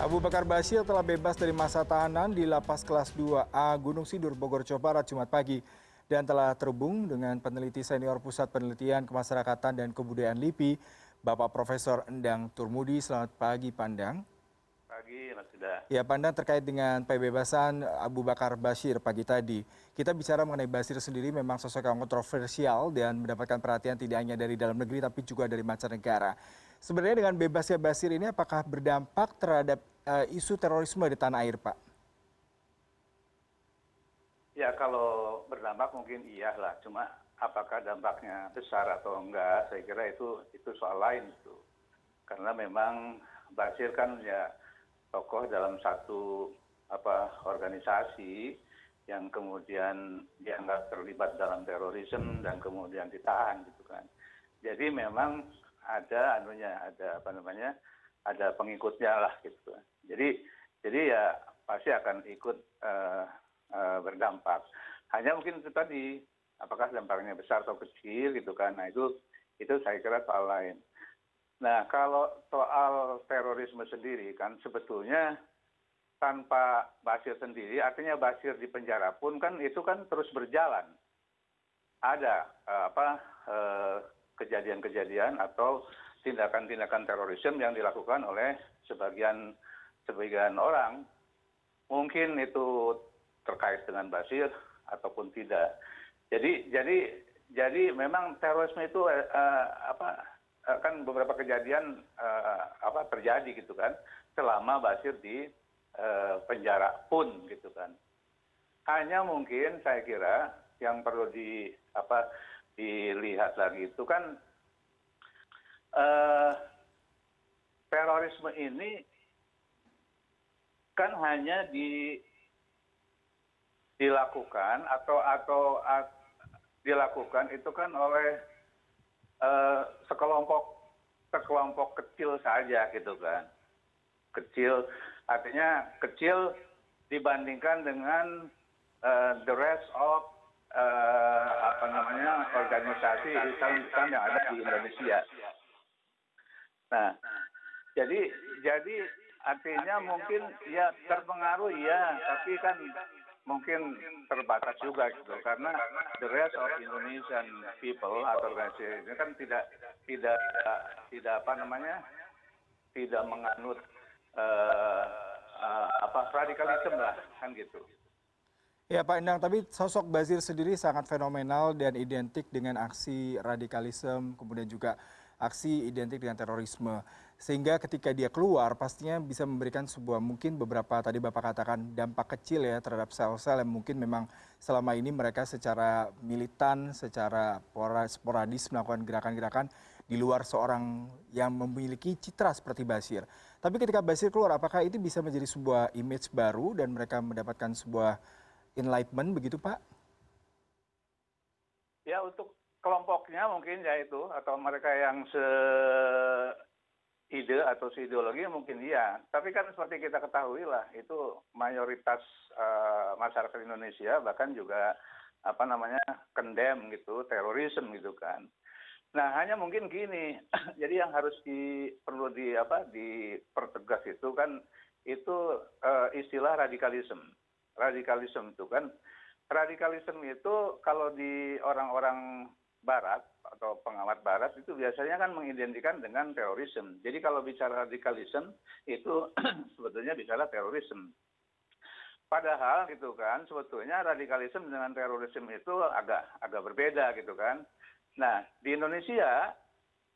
Abu Bakar Bashir telah bebas dari masa tahanan di Lapas Kelas 2A Gunung Sindur, Bogor, Jawa Barat, Jumat pagi. Dan telah terhubung dengan peneliti senior Pusat Penelitian Kemasyarakatan dan Kebudayaan LIPI, Bapak Profesor Endang Turmudi. Selamat pagi, Pandang. Pagi, Mas Yuda. Ya, Pandang, terkait dengan pembebasan Abu Bakar Bashir pagi tadi. Kita bicara mengenai Bashir sendiri memang sosok yang kontroversial dan mendapatkan perhatian tidak hanya dari dalam negeri tapi juga dari mancanegara. Sebenarnya dengan bebasnya Bashir ini apakah berdampak terhadap isu terorisme di tanah air, Pak? Ya, kalau berdampak mungkin iya lah. Cuma apakah dampaknya besar atau enggak, saya kira itu soal lain itu. Karena memang Bashir kan ya tokoh dalam satu organisasi yang kemudian dianggap terlibat dalam terorisme dan kemudian ditahan gitu kan. Jadi memang ada pengikutnya lah gitu. Jadi ya pasti akan ikut berdampak. Hanya mungkin itu tadi, apakah dampaknya besar atau kecil gitu kan. Nah itu saya kira soal lain. Nah kalau soal terorisme sendiri kan sebetulnya tanpa Bashir sendiri, artinya Bashir di penjara pun kan itu kan terus berjalan. Ada kejadian-kejadian atau tindakan-tindakan terorisme yang dilakukan oleh sebagian orang. Mungkin itu terkait dengan Bashir ataupun tidak. Jadi memang terorisme itu kan beberapa kejadian terjadi gitu kan selama Bashir di penjara pun gitu kan. Hanya mungkin saya kira yang perlu dilihat lagi itu kan terorisme ini kan hanya dilakukan atau dilakukan itu kan oleh sekelompok kecil saja gitu kan. Kecil artinya kecil dibandingkan dengan the rest of organisasi Islam yang ada di Indonesia. Nah, jadi artinya mungkin ya terpengaruh ya, tapi kan mungkin terbatas juga gitu karena the rest of Indonesian people atau organisasi ini kan tidak menganut radikalisme lah kan gitu. Ya, Pak Endang, tapi sosok Bashir sendiri sangat fenomenal dan identik dengan aksi radikalisme, kemudian juga aksi identik dengan terorisme. Sehingga ketika dia keluar, pastinya bisa memberikan sebuah mungkin beberapa tadi Bapak katakan dampak kecil ya terhadap sel-sel yang mungkin memang selama ini mereka secara militan, secara sporadis melakukan gerakan-gerakan di luar seorang yang memiliki citra seperti Bashir. Tapi ketika Bashir keluar, apakah itu bisa menjadi sebuah image baru dan mereka mendapatkan sebuah enlightenment begitu, Pak? Ya untuk kelompoknya mungkin ya itu atau mereka yang ide atau seideologi mungkin iya. Tapi kan seperti kita ketahui lah itu mayoritas masyarakat Indonesia bahkan juga condemn gitu terorisme gitu kan. Nah hanya mungkin gini, jadi yang harus perlu dipertegas itu kan itu istilah radikalisme. Radikalisme itu kan, radikalisme itu kalau di orang-orang barat atau pengamat barat itu biasanya kan mengidentikan dengan terorisme. Jadi kalau bicara radikalisme itu sebetulnya bicara terorisme. Padahal gitu kan sebetulnya radikalisme dengan terorisme itu agak berbeda gitu kan. Nah di Indonesia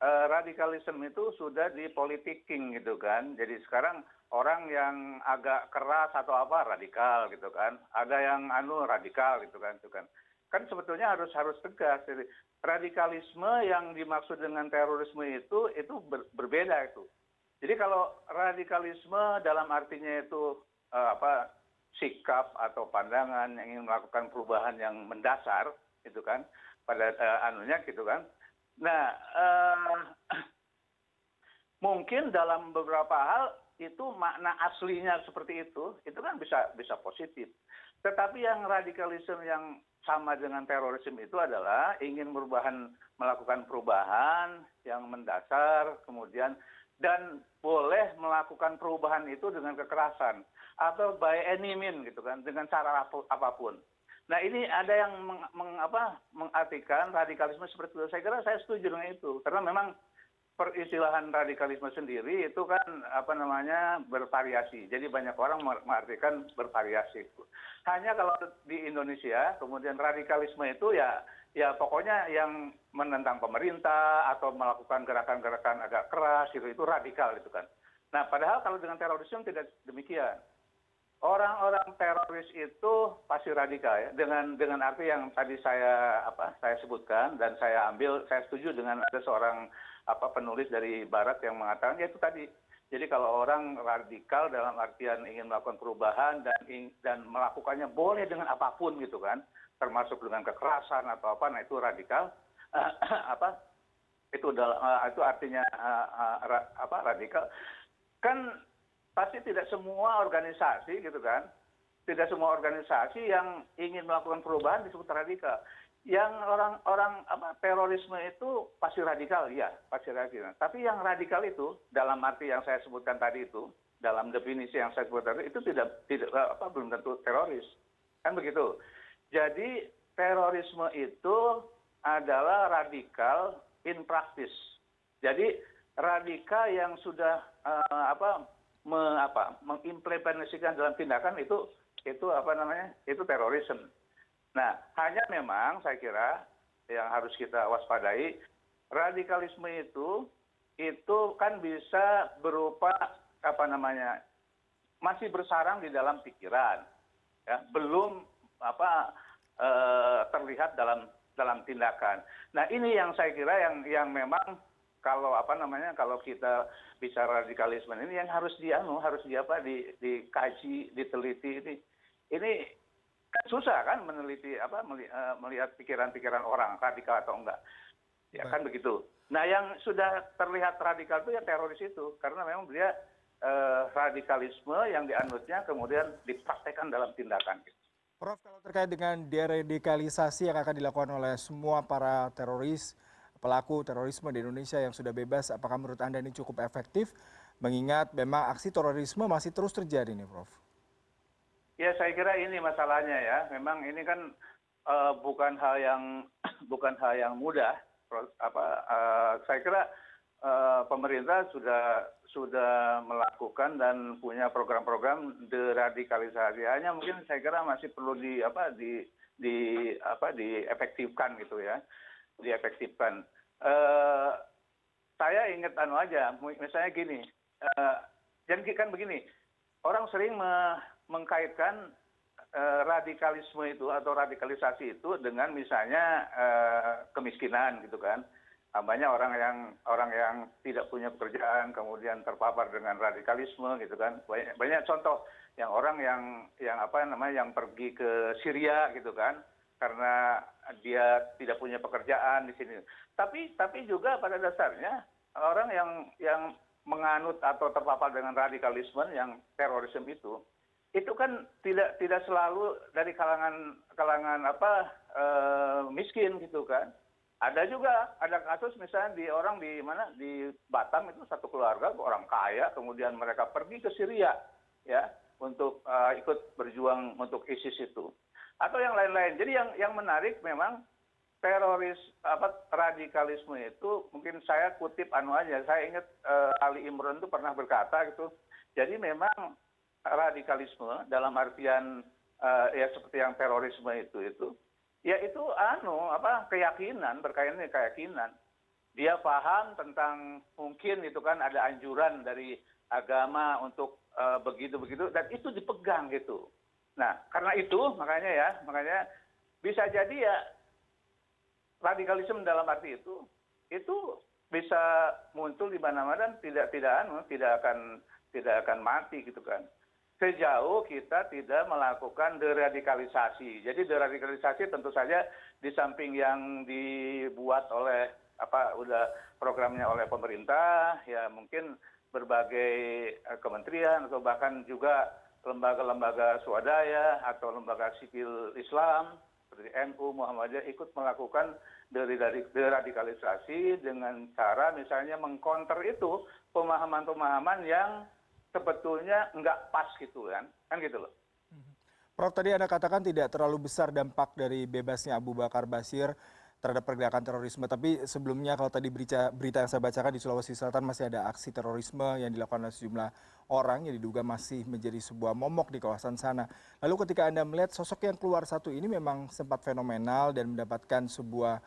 radikalisme itu sudah dipolitiking gitu kan. Jadi sekarang orang yang agak keras atau radikal gitu kan. Ada yang radikal gitu kan. Kan sebetulnya harus tegas. Jadi, radikalisme yang dimaksud dengan terorisme itu berbeda itu. Jadi kalau radikalisme dalam artinya itu sikap atau pandangan yang ingin melakukan perubahan yang mendasar gitu kan pada gitu kan. Nah, mungkin dalam beberapa hal itu makna aslinya seperti itu kan bisa positif. Tetapi yang radikalisme yang sama dengan terorisme itu adalah ingin melakukan perubahan yang mendasar, kemudian dan boleh melakukan perubahan itu dengan kekerasan atau by any means gitu kan, dengan cara apapun. Nah ini ada yang mengartikan radikalisme seperti itu. Saya kira saya setuju dengan itu karena memang peristilahan radikalisme sendiri itu kan bervariasi. Jadi banyak orang mengartikan bervariasi. Hanya kalau di Indonesia kemudian radikalisme itu ya pokoknya yang menentang pemerintah atau melakukan gerakan-gerakan agak keras itu radikal itu kan. Nah padahal kalau dengan terorisme tidak demikian. Orang-orang teroris itu pasti radikal ya dengan arti yang tadi saya sebutkan dan saya setuju dengan ada seorang penulis dari barat yang mengatakan ya itu tadi. Jadi kalau orang radikal dalam artian ingin melakukan perubahan dan melakukannya boleh dengan apapun gitu kan, termasuk dengan kekerasan atau apa, nah itu radikal. Itu artinya radikal. Kan pasti tidak semua organisasi gitu kan, tidak semua organisasi yang ingin melakukan perubahan disebut radikal. Yang orang terorisme itu pasti radikal, ya pasti radikal. Tapi yang radikal itu dalam arti yang saya sebutkan tadi itu, dalam definisi yang saya sebutkan tadi itu belum tentu teroris, kan begitu. Jadi terorisme itu adalah radikal in practice. Jadi radikal yang sudah mengimplementasikan dalam tindakan itu terorisme. Nah, hanya memang saya kira yang harus kita waspadai, radikalisme itu kan bisa berupa masih bersarang di dalam pikiran, ya, belum terlihat dalam tindakan. Nah, ini yang saya kira yang memang kalau kalau kita bicara radikalisme ini yang harus dikaji, diteliti ini kan susah kan meneliti melihat pikiran-pikiran orang radikal atau enggak. Ya kan begitu. Nah, yang sudah terlihat radikal itu ya teroris itu karena memang dia radikalisme yang dianutnya kemudian dipraktekkan dalam tindakan. Prof, kalau terkait dengan deradikalisasi yang akan dilakukan oleh semua para teroris, pelaku terorisme di Indonesia yang sudah bebas, apakah menurut Anda ini cukup efektif? Mengingat memang aksi terorisme masih terus terjadi nih, Prof. Ya, saya kira ini masalahnya ya. Memang ini kan bukan hal yang mudah. Saya kira pemerintah sudah melakukan dan punya program-program deradikalisasi. Hanya mungkin saya kira masih perlu diefektifkan gitu ya, diefektifkan. Saya ingat aja, misalnya gini, jadi kan begini, orang sering mengkaitkan radikalisme itu atau radikalisasi itu dengan misalnya kemiskinan gitu kan. Banyak orang yang tidak punya pekerjaan kemudian terpapar dengan radikalisme gitu kan. Banyak contoh yang orang yang pergi ke Syria gitu kan karena dia tidak punya pekerjaan di sini. Tapi juga pada dasarnya orang yang menganut atau terpapar dengan radikalisme yang terorisme itu kan tidak selalu dari kalangan miskin gitu kan. Ada kasus misalnya di Batam itu satu keluarga orang kaya kemudian mereka pergi ke Syria ya untuk ikut berjuang untuk ISIS itu atau yang lain-lain. Jadi yang menarik memang teroris radikalisme itu mungkin saya kutip aja. Saya ingat Ali Imran itu pernah berkata gitu. Jadi memang radikalisme dalam artian ya seperti yang terorisme itu ya itu keyakinan, berkaitan dengan keyakinan. Dia paham tentang mungkin itu kan ada anjuran dari agama untuk begitu dan itu dipegang gitu. Nah, karena itu makanya bisa jadi ya radikalisme dalam arti itu bisa muncul di mana-mana dan tidak akan mati gitu kan. Sejauh kita tidak melakukan deradikalisasi. Jadi deradikalisasi tentu saja di samping yang dibuat oleh udah programnya oleh pemerintah, ya mungkin berbagai kementerian atau bahkan juga lembaga-lembaga swadaya atau lembaga sipil Islam, seperti NU, Muhammadiyah ikut melakukan deradikalisasi dengan cara misalnya mengcounter itu pemahaman-pemahaman yang sebetulnya nggak pas gitu kan gitu loh. Prof, tadi Anda katakan tidak terlalu besar dampak dari bebasnya Abu Bakar Basir terhadap pergerakan terorisme. Tapi sebelumnya kalau tadi berita yang saya bacakan di Sulawesi Selatan masih ada aksi terorisme yang dilakukan oleh sejumlah orang yang diduga masih menjadi sebuah momok di kawasan sana. Lalu ketika Anda melihat sosok yang keluar satu ini memang sempat fenomenal dan mendapatkan sebuah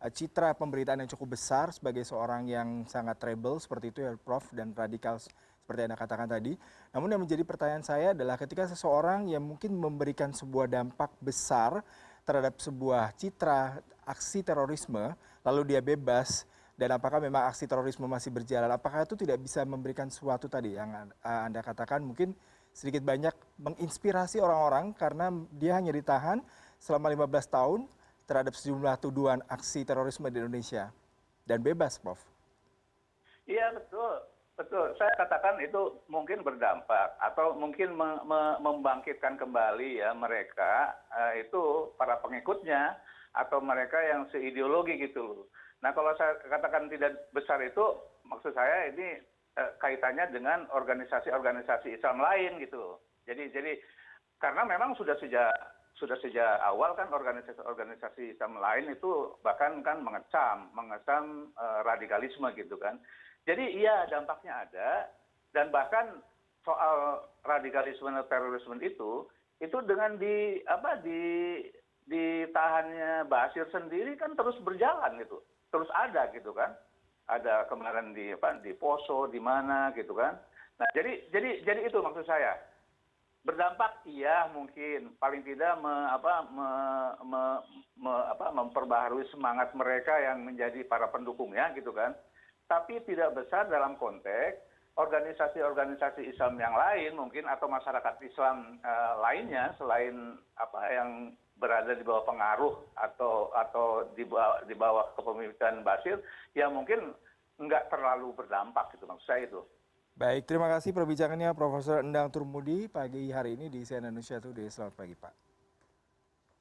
citra pemberitaan yang cukup besar sebagai seorang yang sangat rebel seperti itu ya Prof dan radikal seperti Anda katakan tadi. Namun yang menjadi pertanyaan saya adalah ketika seseorang yang mungkin memberikan sebuah dampak besar terhadap sebuah citra aksi terorisme, lalu dia bebas, dan apakah memang aksi terorisme masih berjalan, apakah itu tidak bisa memberikan sesuatu tadi yang Anda katakan mungkin sedikit banyak menginspirasi orang-orang karena dia hanya ditahan selama 15 tahun terhadap sejumlah tuduhan aksi terorisme di Indonesia dan bebas, Prof. Iya betul. Betul, saya katakan itu mungkin berdampak atau mungkin membangkitkan kembali ya mereka itu para pengikutnya atau mereka yang seideologi gitu loh. Nah kalau saya katakan tidak besar itu maksud saya ini kaitannya dengan organisasi-organisasi Islam lain gitu loh. Jadi karena memang sudah sejak awal kan organisasi-organisasi Islam lain itu bahkan kan mengecam radikalisme gitu kan. Jadi iya dampaknya ada dan bahkan soal radikalisme dan terorisme itu dengan ditahannya Basir sendiri kan terus berjalan gitu, terus ada gitu kan, ada kemarin di Poso di mana gitu kan. Nah jadi itu maksud saya berdampak iya mungkin paling tidak memperbaharui semangat mereka yang menjadi para pendukungnya gitu kan. Tapi tidak besar dalam konteks organisasi-organisasi Islam yang lain mungkin atau masyarakat Islam lainnya selain yang berada di bawah pengaruh atau di bawah kepemimpinan Basir yang mungkin nggak terlalu berdampak gitu maksud saya itu. Baik, terima kasih perbincangannya Profesor Endang Turmudi pagi hari ini di CNN Indonesia Today. Selamat pagi Pak.